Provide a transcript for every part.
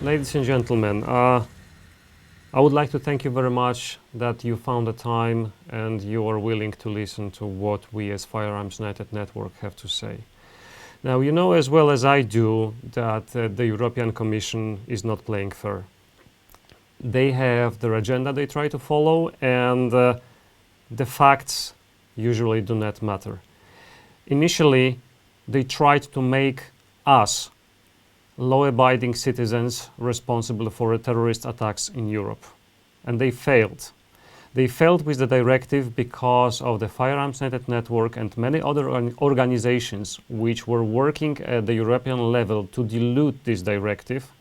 Ladies and gentlemen, I would like to thank you very much that you found the time and you are willing to listen to what we as Firearms United Network have to say. Now, you know as well as I do that the European Commission is not playing fair. They have their agenda they try to follow, and the facts usually do not matter. Initially, they tried to make us law-abiding citizens responsible for terrorist attacks in Europe, and they failed. They failed with the directive because of the Firearms United Network and many other organizations which were working at the European level to dilute this directive,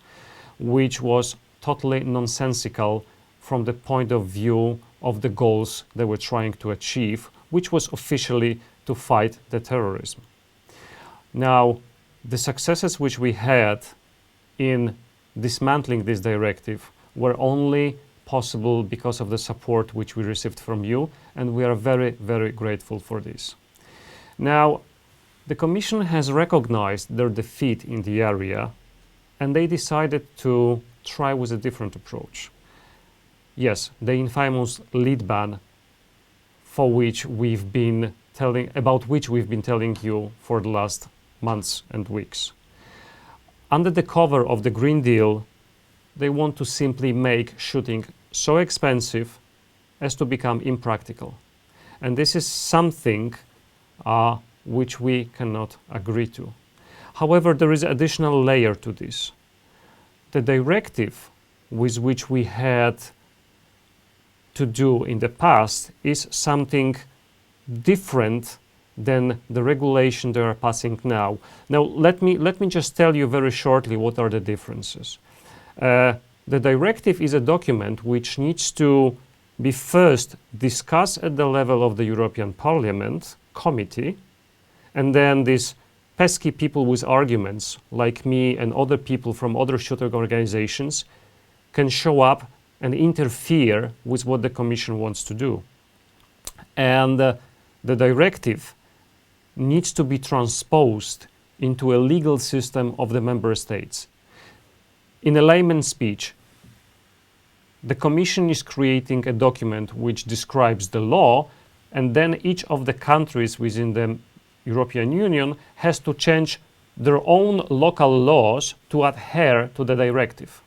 which was totally nonsensical from the point of view of the goals they were trying to achieve, which was officially to fight the terrorism. Now, the successes which we had in dismantling this directive were only possible because of the support which we received from you, and we are very, very grateful for this. Now, the Commission has recognized their defeat in the area, and they decided to try with a different approach. Yes, the infamous lead ban about which we've been telling you for the last months and weeks. Under the cover of the Green Deal, they want to simply make shooting so expensive as to become impractical. And this is something which we cannot agree to. However, there is an additional layer to this. The directive with which we had to do in the past is something different than the regulation they are passing now. Now, let me just tell you very shortly what are the differences. The directive is a document which needs to be first discussed at the level of the European Parliament committee, and then these pesky people with arguments like me and other people from other shooting organizations can show up and interfere with what the Commission wants to do. And the directive needs to be transposed into a legal system of the member states. In a layman's speech, the Commission is creating a document which describes the law, and then each of the countries within the European Union has to change their own local laws to adhere to the directive.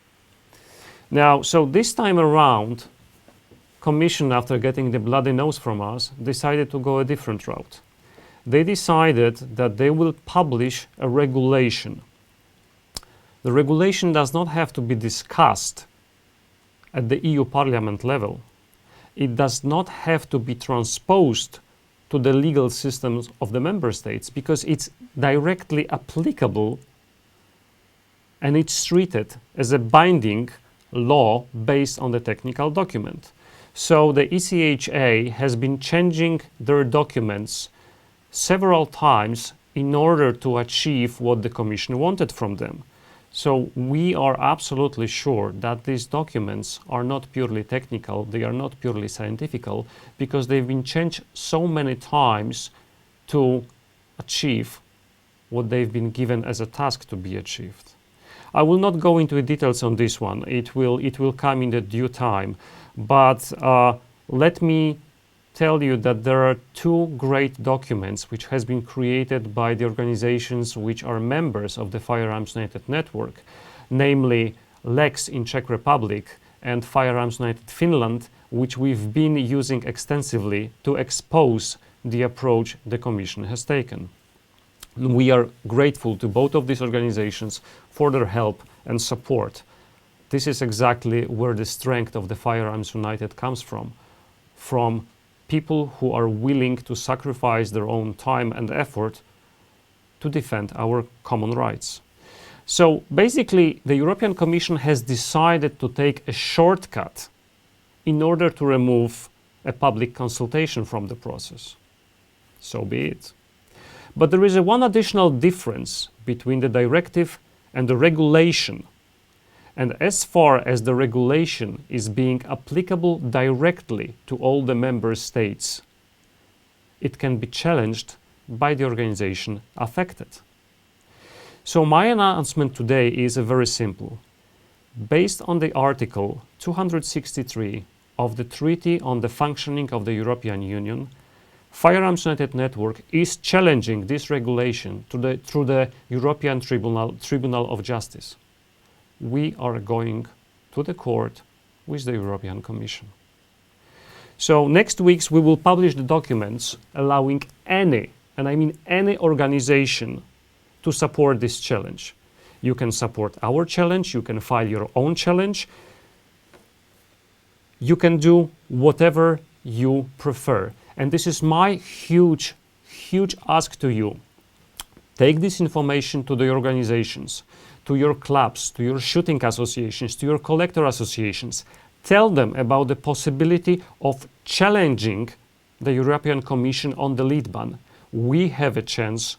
Now, so this time around, Commission, after getting the bloody nose from us, decided to go a different route. They decided that they will publish a regulation. The regulation does not have to be discussed at the EU Parliament level. It does not have to be transposed to the legal systems of the member states because it's directly applicable and it's treated as a binding law based on the technical document. So the ECHA has been changing their documents several times in order to achieve what the Commission wanted from them. So we are absolutely sure that these documents are not purely technical, they are not purely scientific, because they've been changed so many times to achieve what they've been given as a task to be achieved. I will not go into details on this one, it will come in the due time, but let me tell you that there are two great documents which has been created by the organizations which are members of the Firearms United Network, namely Lex in Czech Republic and Firearms United Finland, which we've been using extensively to expose the approach the Commission has taken. We are grateful to both of these organizations for their help and support. This is exactly where the strength of the Firearms United comes from people who are willing to sacrifice their own time and effort to defend our common rights. So basically, the European Commission has decided to take a shortcut in order to remove a public consultation from the process. So be it. But there is one additional difference between the directive and the regulation. And as far as the regulation is being applicable directly to all the member states, it can be challenged by the organization affected. So my announcement today is very simple. Based on the Article 263 of the Treaty on the Functioning of the European Union, Firearms United Network is challenging this regulation through the European Tribunal of Justice. We are going to the court with the European Commission. So next week we will publish the documents allowing any, and I mean any organization, to support this challenge. You can support our challenge, you can file your own challenge, you can do whatever you prefer. And this is my huge ask to you. Take this information to the organizations, to your clubs, to your shooting associations, to your collector associations. Tell them about the possibility of challenging the European Commission on the lead ban. We have a chance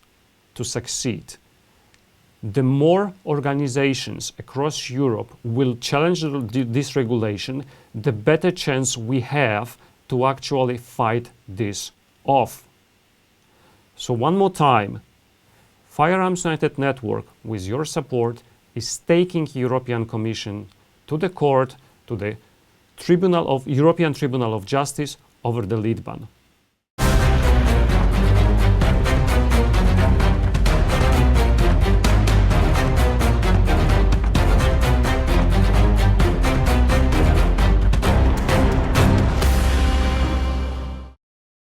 to succeed. The more organizations across Europe will challenge this regulation, the better chance we have to actually fight this off. So one more time, Firearms United Network, with your support, is taking European Commission to the court, to the European Tribunal of Justice over the lead ban.